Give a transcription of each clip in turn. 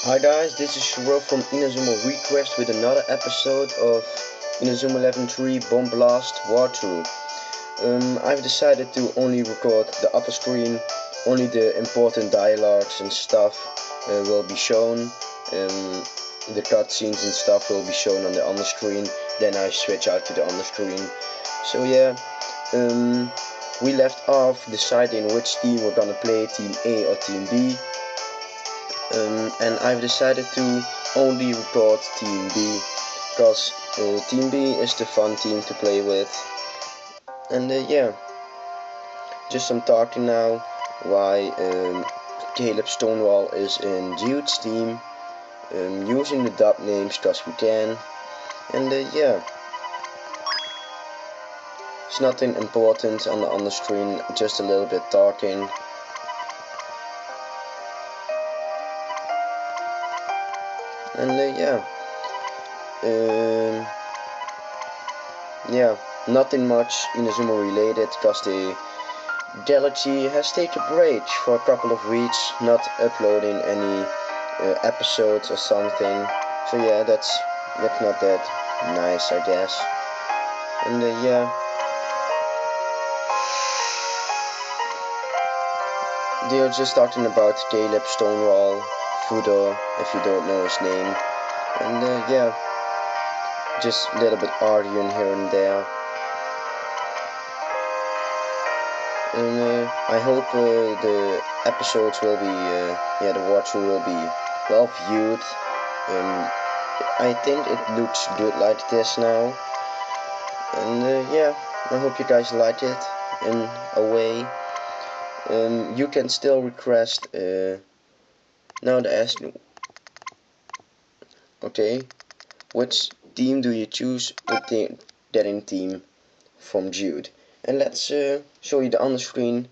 Hi guys, this is Shiro from Inazuma Request with another episode of Inazuma 11.3 Bomb Blast Walkthrough. I've decided to only record the upper screen, only the important dialogues and stuff will be shown. The cutscenes and stuff will be shown on the under screen, then I switch out to the under screen. So yeah, we left off deciding which team we're gonna play, Team A or Team B. And I've decided to only record Team B because Team B is the fun team to play with. And yeah, just some talking now why Caleb Stonewall is in Jude's team, using the dub names because we can. And yeah, it's nothing important on the screen, just a little bit talking. And yeah, nothing much Inazuma related, because the Galaxy has taken a break for a couple of weeks, not uploading any episodes or something. So yeah, that's not that nice, I guess. And yeah, they are just talking about Caleb Stonewall, Fudo, if you don't know his name. And yeah, just a little bit arguing here and there. And I hope the episodes will be, the walkthrough will be well viewed. I think it looks good like this now. And yeah, I hope you guys like it in a way. You can still request, now the ask, okay, which team do you choose with getting team from Jude? And let's show you the on the screen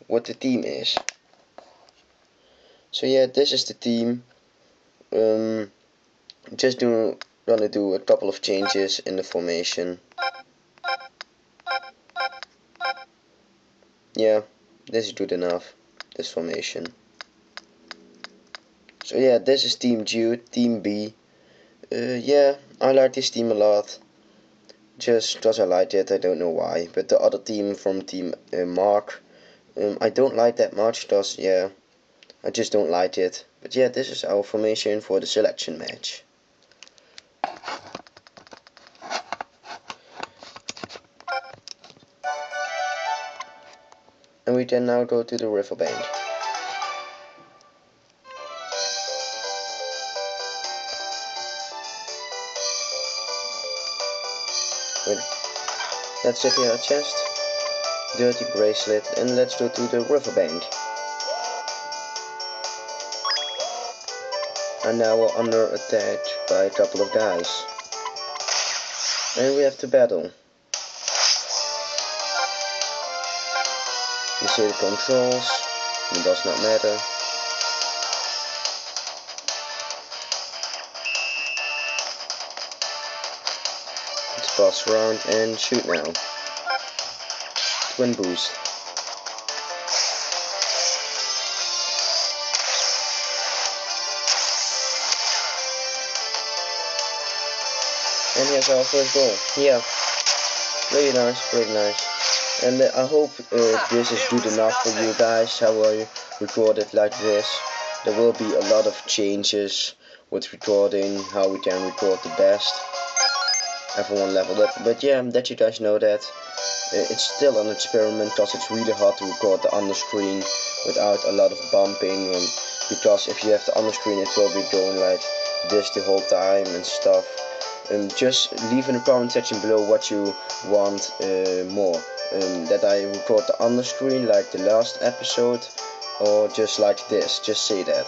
what the team is. So yeah, this is the team. Just gonna do a couple of changes in the formation. Yeah, this is good enough, this formation. So yeah, this is Team Jude, Team B. Yeah, I like this team a lot. Just because I like it, I don't know why. But the other team from Team Mark, I don't like that much, because yeah, I just don't like it. But yeah, this is our formation for the selection match. And we can now go to the Riverbank. Let's check our chest, dirty bracelet, and let's go to the Riverbank. And now we're under attack by a couple of guys. And we have to battle. You see the controls, it does not matter. Let's pass around and shoot now. Twin boost. And here's our first goal. Yeah, really nice, really nice. And I hope this is good enough for you guys, how I record it like this. There will be a lot of changes with recording, how we can record the best. Everyone leveled up, but yeah, that you guys know that. It's still an experiment, because it's really hard to record the under screen without a lot of bumping. Because if you have the under screen, it will be going like this the whole time and stuff. Just leave in the comment section below what you want more. That I record the under screen like the last episode, or just like this. Just say that.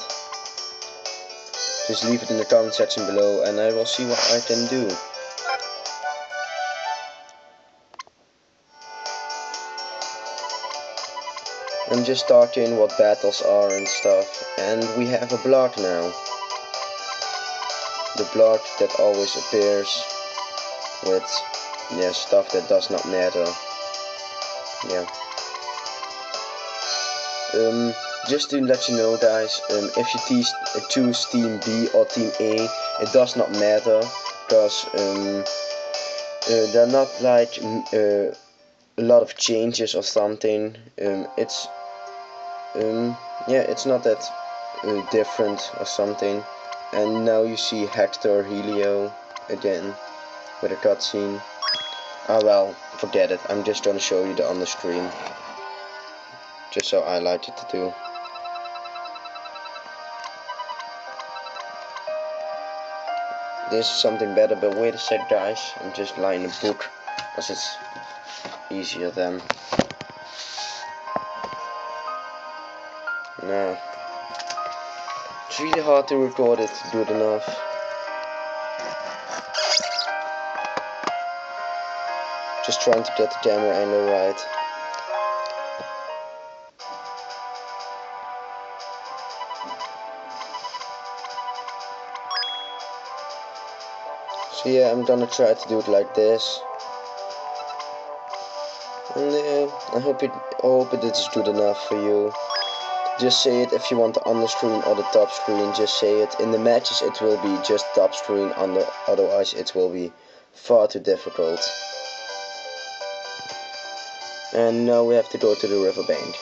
Just leave it in the comment section below and I will see what I can do. I'm just talking what battles are and stuff, and we have a block now. The block that always appears with stuff that does not matter. Yeah. Just to let you know, guys, if you choose Team B or Team A, it does not matter, because they're not like a lot of changes or something. It's yeah, it's not that different or something. And now you see Hector Helio again with a cutscene. Ah well, forget it. I'm just gonna show you the on the screen, just so I like it to do. This is something better, but wait a sec, guys. I'm just lining a book, because it's easier then. Now, it's really hard to record it good enough. Just trying to get the camera angle right. So yeah, I'm gonna try to do it like this. And I hope it is good enough for you. Just say it if you want the on the screen or the top screen, just say it. In the matches it will be just top screen, otherwise it will be far too difficult. And now we have to go to the riverbank.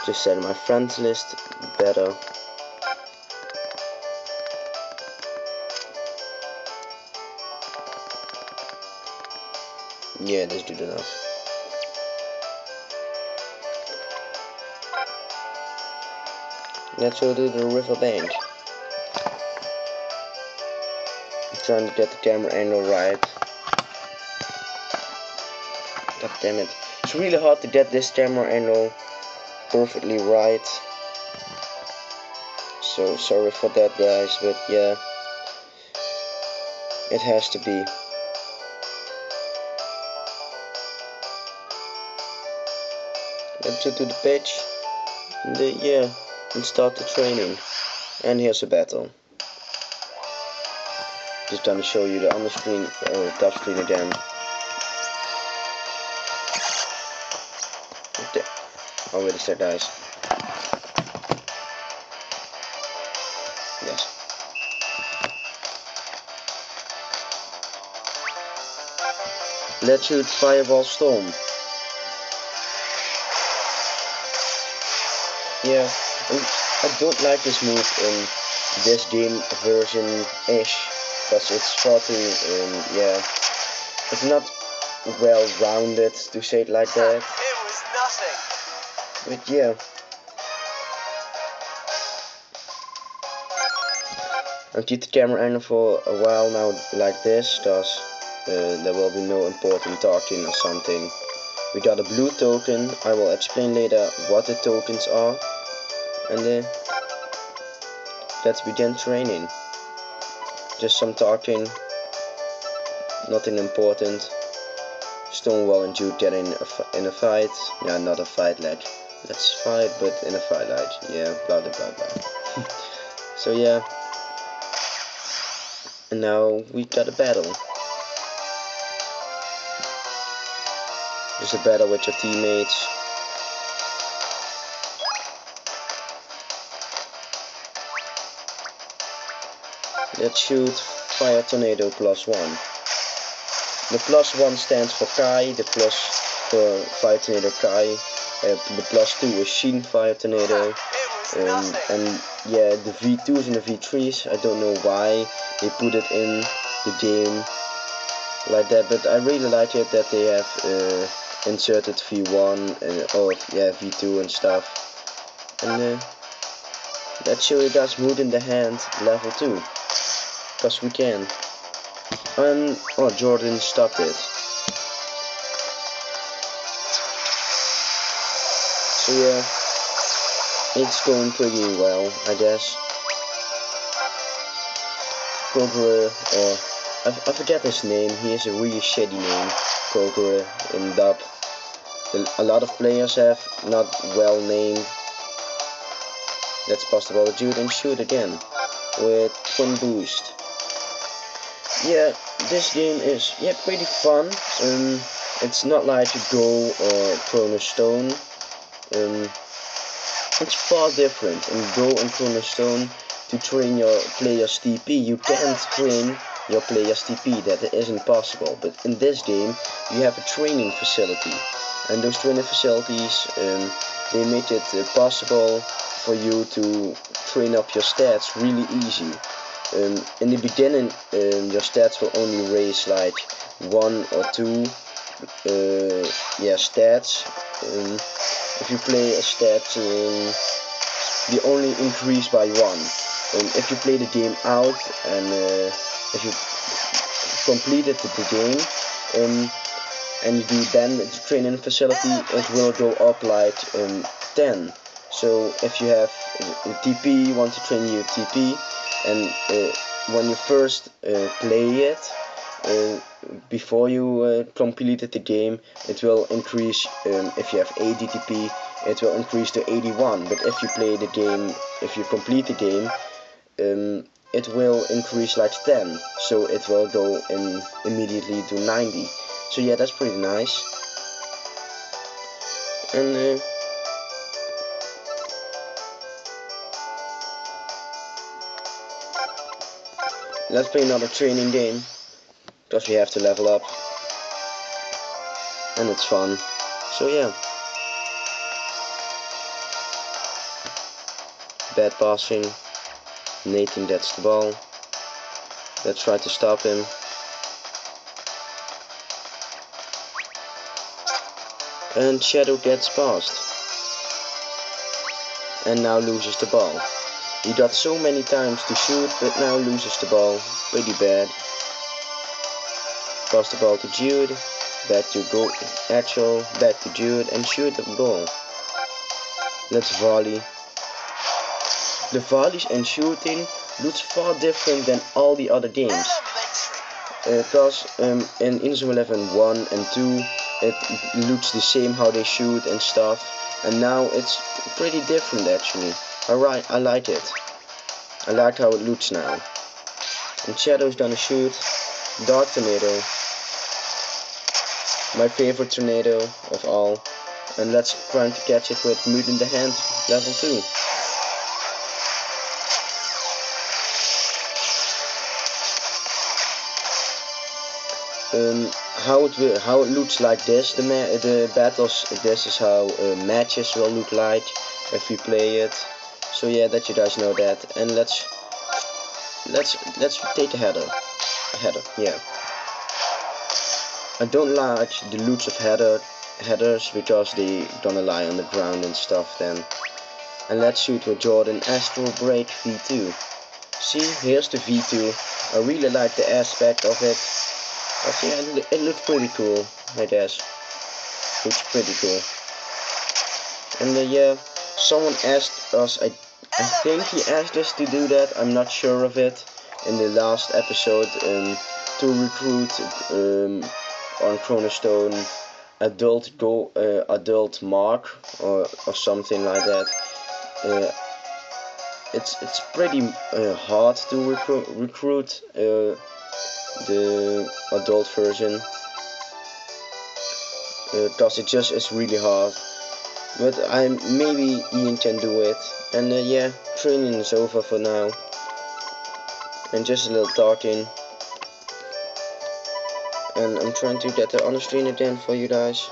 Just set my friends list better. Yeah, that's good enough. Let's go to the riverbank. I'm trying to get the camera angle right. God damn it. It's really hard to get this camera angle perfectly right. So sorry for that, guys, but yeah, it has to be. Let's go to the pitch. Yeah, and start the training. And here's a battle. Just gonna show you the on the screen, top screen again. Okay. Oh, wait a sec, guys. Yes. Let's shoot Fireball Storm. Yeah, I don't like this move in this game version-ish, because it's far too, yeah, it's not well rounded, to say it like that. It was nothing. But yeah, I'll keep the camera angle for a while now like this, because there will be no important talking or something. We got a blue token. I will explain later what the tokens are. And let's begin training. Just some talking, nothing important. Stonewall and Jude getting in a fight. Yeah, not a fight, like, let's fight, but in a fight, like, yeah, blah blah blah blah. So yeah, and now we got a battle. Just a battle with your teammates. Let's shoot Fire Tornado +1. The +1 stands for Kai, the plus for Fire Tornado Kai, the +2 is Shin Fire Tornado, and yeah, the V2s and the V3s, I don't know why they put it in the game like that, but I really like it that they have inserted V1 or yeah, V2 and stuff. And let's show you guys Mood in the Hand level 2. Because we can. And oh, Jordan stopped it. So yeah, it's going pretty well, I guess. Kogura, I forget his name. He has a really shitty name, Kogura in dub. A lot of players have not well named. Let's pass the ball to Jude and shoot again with twin boost. yeah, this game is pretty fun. It's not like Go or Chrono Stone. It's far different. In Go and Chrono Stone, to train your player's TP, you can't train your player's TP. That isn't possible. But in this game, you have a training facility, and those training facilities, they make it possible for you to train up your stats really easy. In the beginning, your stats will only raise like 1 or 2 stats. If you play a stat, they only increase by 1. If you play the game out and if you completed the game and you do then the training facility, it will go up like 10. So if you have a TP, you want to train your TP, and when you first play it, before you completed the game, it will increase. If you have 80 TP, it will increase to 81. But if you play the game, if you complete the game, it will increase like 10. So it will go immediately to 90. So yeah, that's pretty nice. And let's play another training game, because we have to level up, and it's fun. So yeah, bad passing. Nathan gets the ball. Let's try to stop him. And Shadow gets past, and now loses the ball. He got so many times to shoot, but now loses the ball. Pretty bad. Pass the ball to Jude. Back to go actual. Back to Jude and shoot the ball. Let's volley. The volleys and shooting looks far different than all the other games. Because in Inazuma 11 1 and 2, it looks the same how they shoot and stuff, and now it's pretty different actually. Alright, I like it. I like how it looks now. And Shadow's gonna shoot. Dark Tornado. My favorite tornado of all. And let's try to catch it with Mood in the Hand, level 2. How it looks like this, the battles, this is how matches will look like if we play it. So yeah, that you guys know that. And let's take a header. Yeah. I don't like the looks of headers because they gonna lie on the ground and stuff then. And let's shoot with Jordan Astral Break V2. See, here's the V2. I really like the aspect of it. But yeah, it looks pretty cool, I guess. Looks pretty cool. And yeah, someone asked us, I think he asked us to do that, I'm not sure of it, in the last episode, to recruit on Chrono Stone adult Mark or something like that. It's pretty hard to recruit the adult version, cause it just is really hard. But maybe Ian can do it. And yeah, training is over for now. And just a little talking. And I'm trying to get the on the screen again for you guys.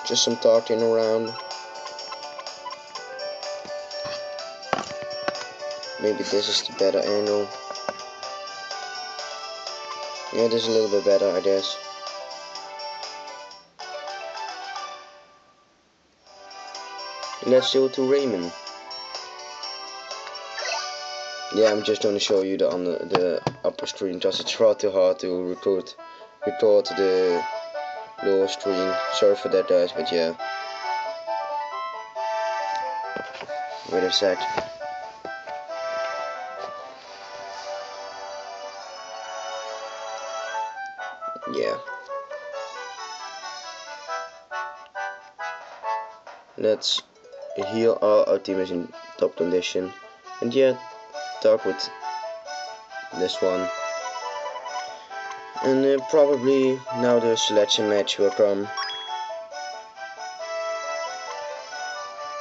Just some talking around. Maybe this is the better angle. Yeah, this is a little bit better, I guess. Let's go to Raimon. Yeah, I'm just gonna show you on the upper screen because it's far too hard to record the lower screen. Sorry for that, guys, but yeah. Wait a sec. Yeah. Let's heal all our team is in top condition. And yeah, talk with this one. And probably now the selection match will come.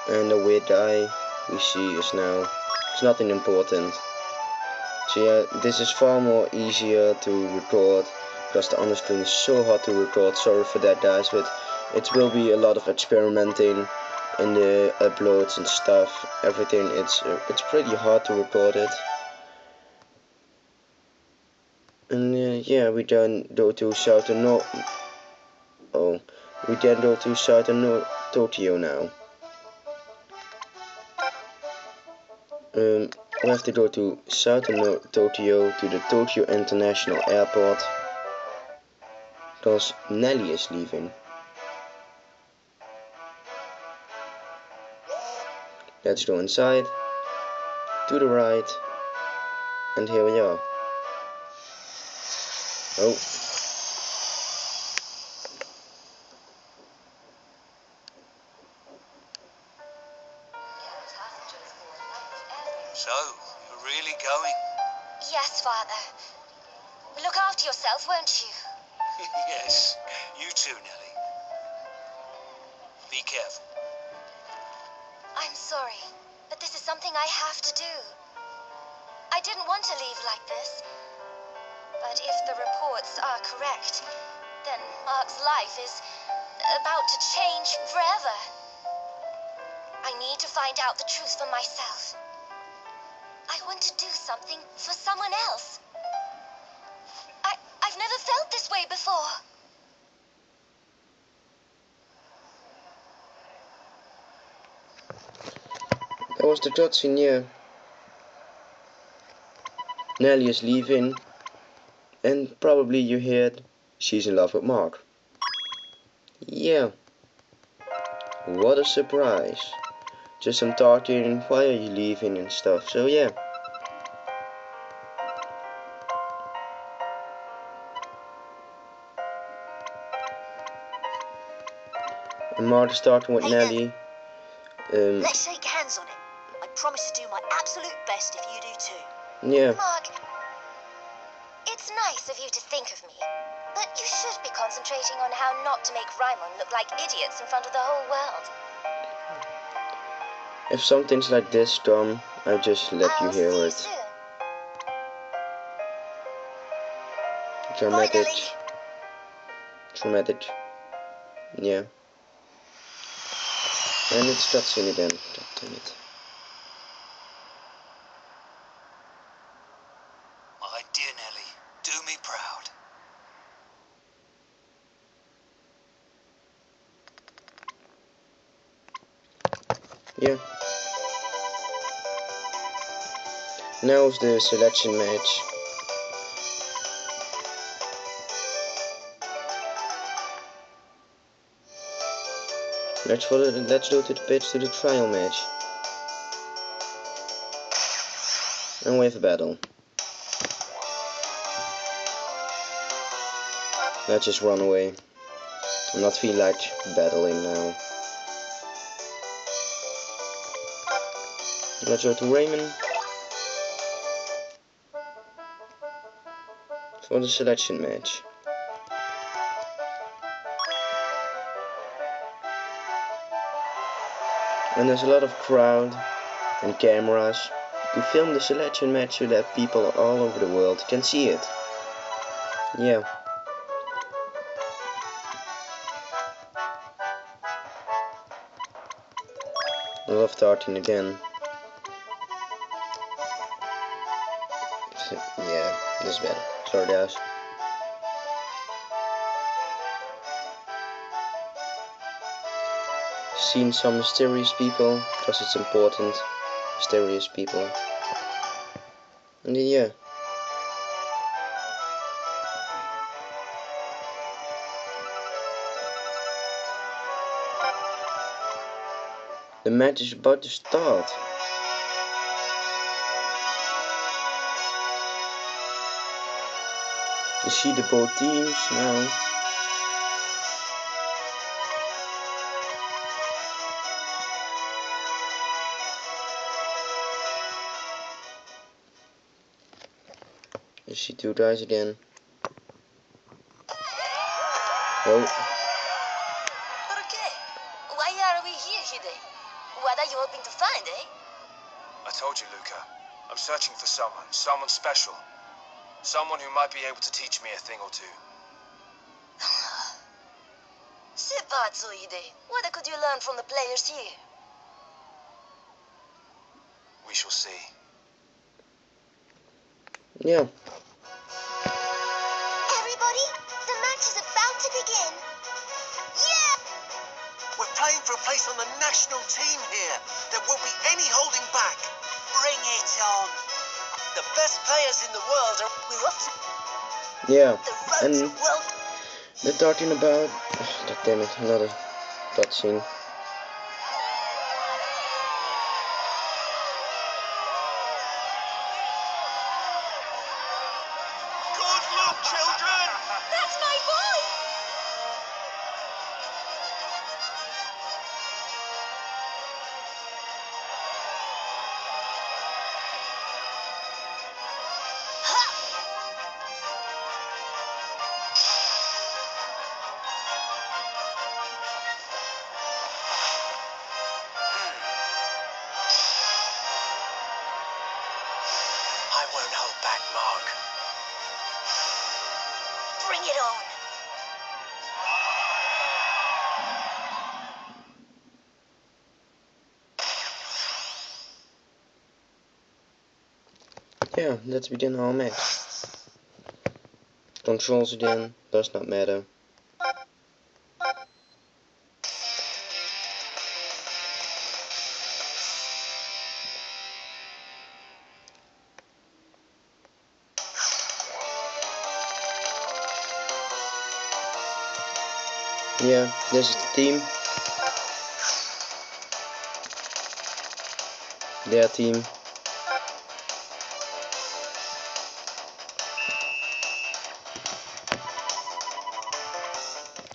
And the weird guy we see is now, it's nothing important. So yeah, this is far more easier to record, because the on-screen is so hard to record. Sorry for that guys, but it will be a lot of experimenting in the uploads and stuff, everything. It's pretty hard to record it. And yeah, we then go to southern we then go to southern Tokyo now. We have to go to southern Tokyo, to the Tokyo International Airport, because Nelly is leaving. Let's go inside, to the right, and here we are. Oh. So, you're really going? Yes, Father. Look after yourself, won't you? Yes, you too, Nelly. Be careful. I'm sorry, but this is something I have to do. I didn't want to leave like this. But if the reports are correct, then Mark's life is about to change forever. I need to find out the truth for myself. I want to do something for someone else. I've never felt this way before. That was the cutscene, yeah. Nelly is leaving, and probably you heard she's in love with Mark. Yeah. What a surprise. Just some talking, why are you leaving and stuff, so yeah. And Mark is talking with Nelly. Let's shake hands on it. I promise to do my absolute best if you do too. Yeah. Mark, it's nice of you to think of me, but you should be concentrating on how not to make Raimon look like idiots in front of the whole world. If something's like this come, I'll just let you hear see you it. soon. Dramatic. Bye, Nelly. Dramatic. Yeah. And it's cutscene again. Damn it. My dear Nelly, do me proud. Yeah. Now's the selection match. Let's go to the pitch to the trial match. And we have a battle. Let's just run away. I'm not feeling like battling now. Let's go to Raimon for the selection match. And there's a lot of crowd and cameras to film the selection match so that people all over the world can see it. Yeah. I love talking again. Yeah, this is better. Sorry guys. Seen some mysterious people, because it's important. Mysterious people. And yeah. The match is about to start. You see the both teams now. Is she 2 dice again? Oh. Okay. Why are we here today? What are you hoping to find, eh? I told you, Luca. I'm searching for someone special. Someone who might be able to teach me a thing or two. What could you learn from the players here? We shall see. Yeah. Everybody, the match is about to begin. Yeah! We're playing for a place on the national team here. There won't be any holding back. Bring it on. The best players in the world are... We're off to Yeah. the road And to world. they're talking about... God damn it, another cutscene. Good luck, children! That's my boy! I won't hold back, Mark. Bring it on. Yeah, let's begin our match. Controls again, does not matter. Yeah, this is the team. Their team.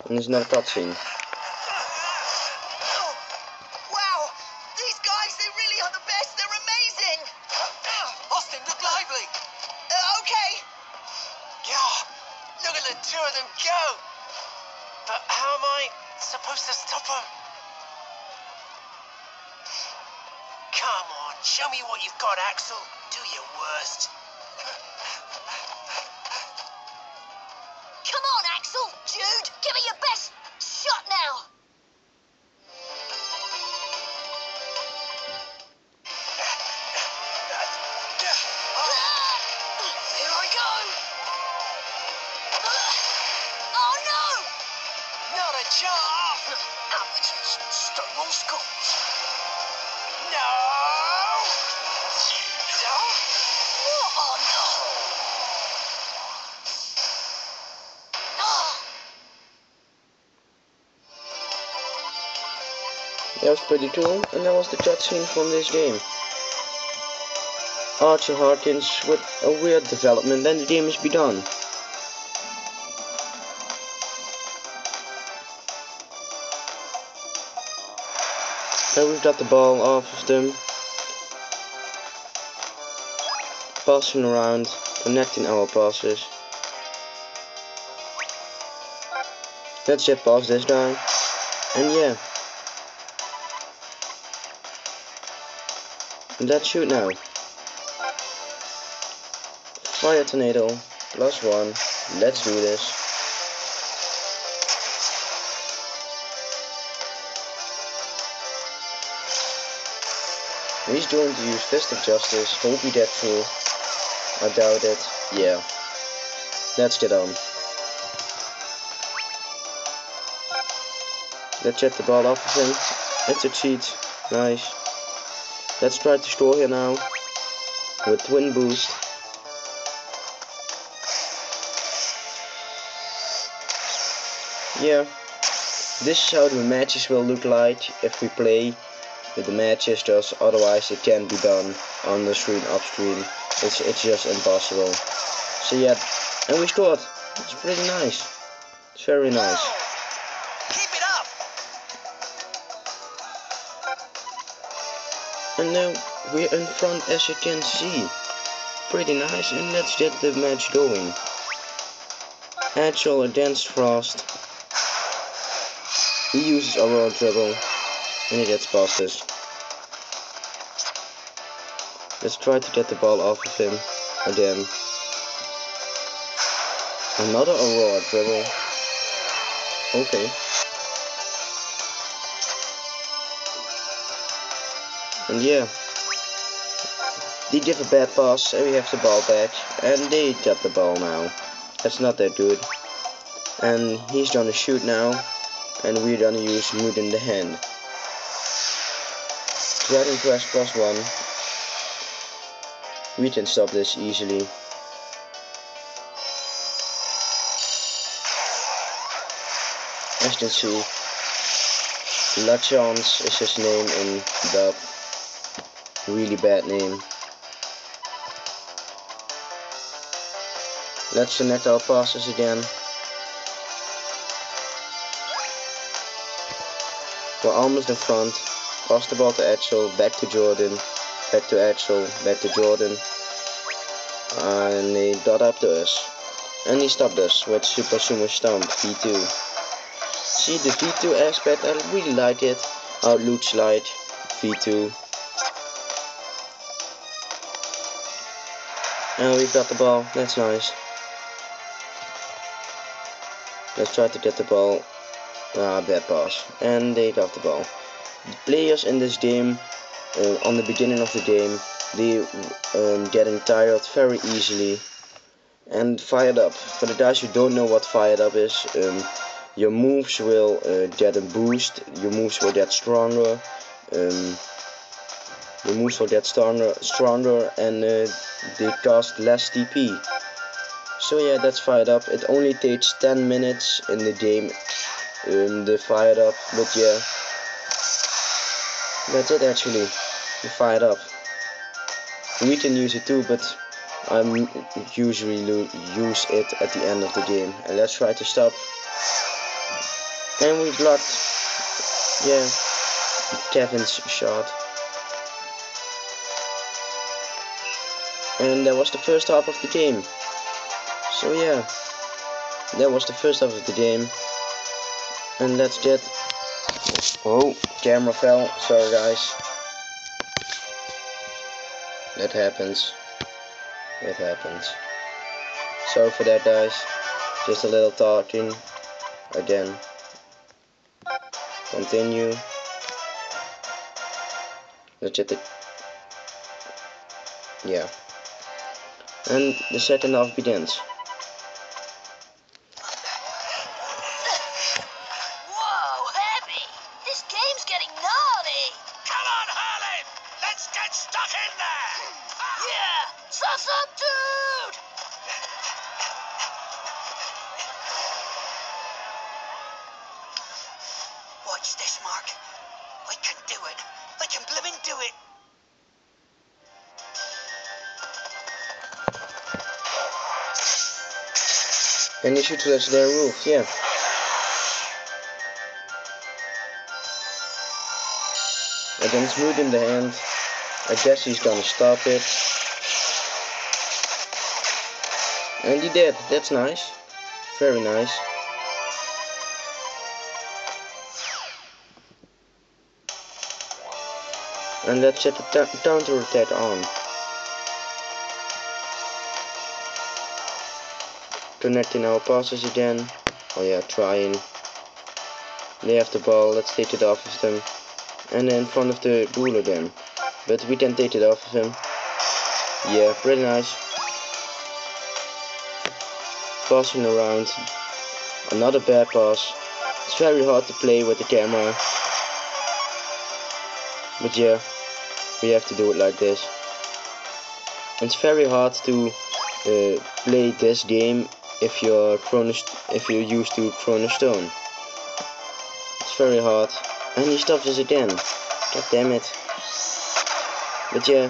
And there's another cutscene. Wow! These guys, they really are the best. They're amazing! Austin, look lively! Okay! Yeah, look at the 2 of them go! But how am I supposed to stop them? Come on, show me what you've got, Axel. Do your worst. Come on, Axel! Jude, give me your best shot now! Here I go! Oh no! Not a chance! Stonewall Scott! No! Oh no! That was pretty cool, and that was the cutscene from this game. Archer Harkins with a weird development, and the game is done. And we've got the ball off of them, passing around, connecting our passes. Let's just pass this down, and yeah. Let's shoot now. Fire tornado, +1. Let's do this. He's going to use Fist of Justice. Hope he gets through. I doubt it. Yeah. Let's get on. Let's get the ball off of him. It succeeds. Nice. Let's try to score here now. With twin boost. Yeah. This is how the matches will look like if we play with the matches, just otherwise it can't be done on the screen, off screen. It's just impossible. So yeah, and we scored. It's pretty nice. It's very nice. Keep it up! And now we're in front, as you can see. Pretty nice, and let's get the match going. Agile against Frost. He uses Aurora Dribble, and he gets past us. Let's try to get the ball off of him again. Another Aurora Dribble. Okay. And yeah. They give a bad pass and we have the ball back. And they got the ball now. That's not that good. And he's gonna shoot now. And we're gonna use Mood in the hand. Dragon Press +1. We can stop this easily. As you can see, Lachance is his name in dub. Really bad name. Let's connect our passes again. We're almost in front. Pass the ball to Axel, back to Jordan, back to Axel, back to Jordan. And he got up to us. And he stopped us with Super Sumo Stomp V2. See the V2 aspect, I really like it. Outlook slide, V2. And we've got the ball, that's nice. Let's try to get the ball. Bad pass. And they got the ball. The players in this game, on the beginning of the game, they getting tired very easily and fired up. For the guys who don't know what fired up is, your moves will get a boost, your moves will get stronger, and they cost less TP. So yeah, that's fired up. It only takes 10 minutes in the game, the fired up, but yeah, that's it actually, the fired up. We can use it too, but I usually use it at the end of the game. And let's try to stop. And we blocked, yeah, Kevin's shot. And that was the first half of the game. So yeah, that was the first half of the game. And let's get... Oh, camera fell. Sorry guys. That happens. It happens. Sorry for that guys. Just a little talking. Again. Continue. Let's get it. Yeah. And the second half begins. Whoa, heavy! This game's getting gnarly! Come on, Harlan! Let's get stuck in there! Yeah! Suss up, dude! Watch this, Mark. I can do it. I can blimmin' do it. And you should touch their roof, yeah. Against Mood in the hand. I guess he's gonna stop it. And he did, that's nice. Very nice. And let's set the counter attack on. Connecting our passes again. Oh yeah, trying. They have the ball, let's take it off of them. And in front of the goal again. But we can take it off of him. Yeah, pretty nice. Passing around. Another bad pass. It's very hard to play with the camera. But yeah, we have to do it like this. It's very hard to play this game if you're used to Chrono Stone. It's very hard. And he stops us again. God damn it. But yeah,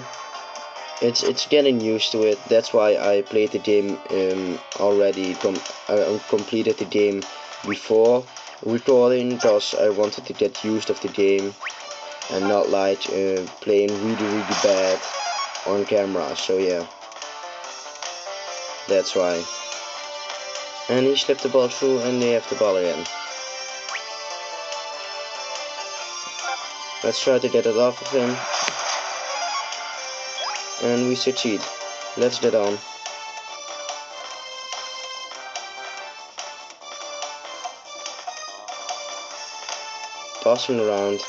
it's getting used to it. That's why I played the game already. Completed the game before recording, because I wanted to get used of the game and not like playing really bad on camera. So yeah, That's why. And he slipped the ball through and they have the ball again. Let's try to get it off of him. And we succeed. Let's get on. Passing around.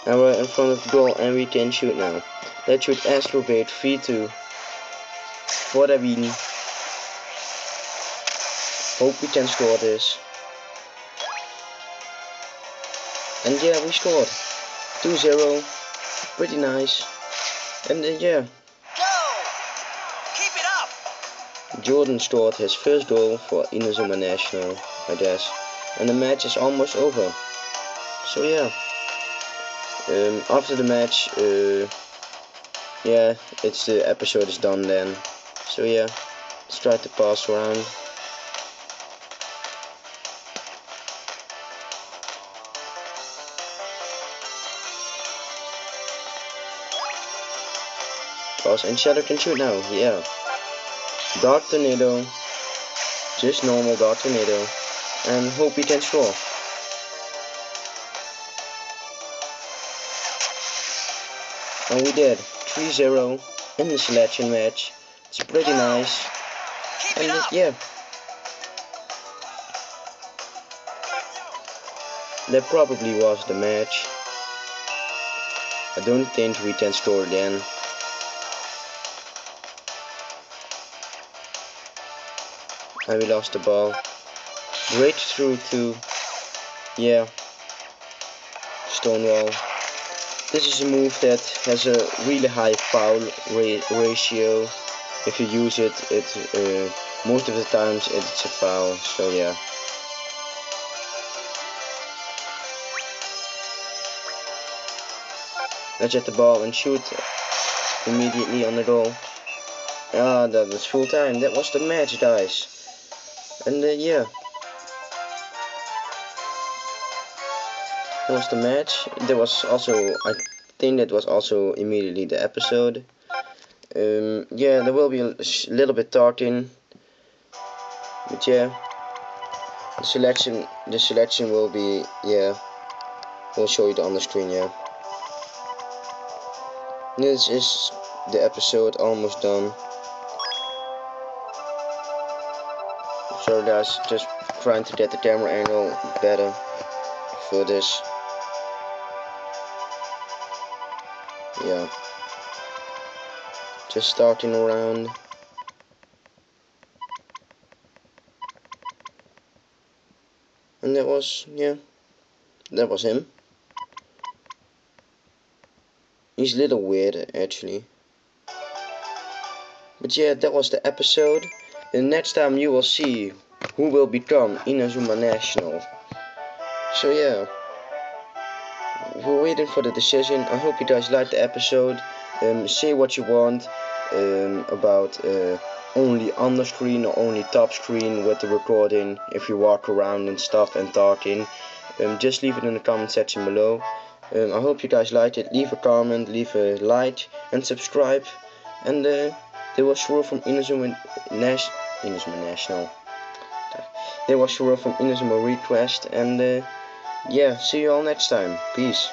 And we're in front of the goal and we can shoot now. Let's shoot Astrobait 3-2 for the win. Hope we can score this. And yeah, we scored 2-0. Pretty nice. And yeah, Go! Keep it up! Jordan scored his first goal for Inazuma National, I guess. And the match is almost over. So yeah. After the match, yeah, the episode is done then. So yeah, let's try to pass around. Pass and Shadow can shoot now, yeah. Dark Tornado, just normal Dark Tornado, and hope we can score. And we did 3-0 in the selection match. It's pretty nice. And yeah, that probably was the match. I don't think we can score again. And we lost the ball. Breakthrough to, yeah, Stonewall. This is a move that has a really high foul ratio. If you use it, most of the times it's a foul. So yeah. Let's get the ball and shoot immediately on the goal. Ah, that was full time. That was the match, guys. And yeah, that was the match. There was also, I think that was also immediately the episode. Yeah, there will be a little bit talking, but yeah, the selection will be, yeah, we'll show you on the screen, yeah. This is the episode almost done. Sorry guys, just trying to get the camera angle better for this. Yeah. Just starting around. And that was, yeah, that was him. He's a little weird actually. But yeah, that was the episode. And next time you will see who will become Inazuma National. So yeah, we're waiting for the decision. I hope you guys liked the episode. Say what you want about only under screen or only top screen with the recording. If you walk around and stuff and talking, just leave it in the comment section below. I hope you guys liked it. Leave a comment, leave a like, and subscribe. And they was Shiro from Inazuma National. They was Shiro from Inazuma Request. And yeah, see you all next time. Peace.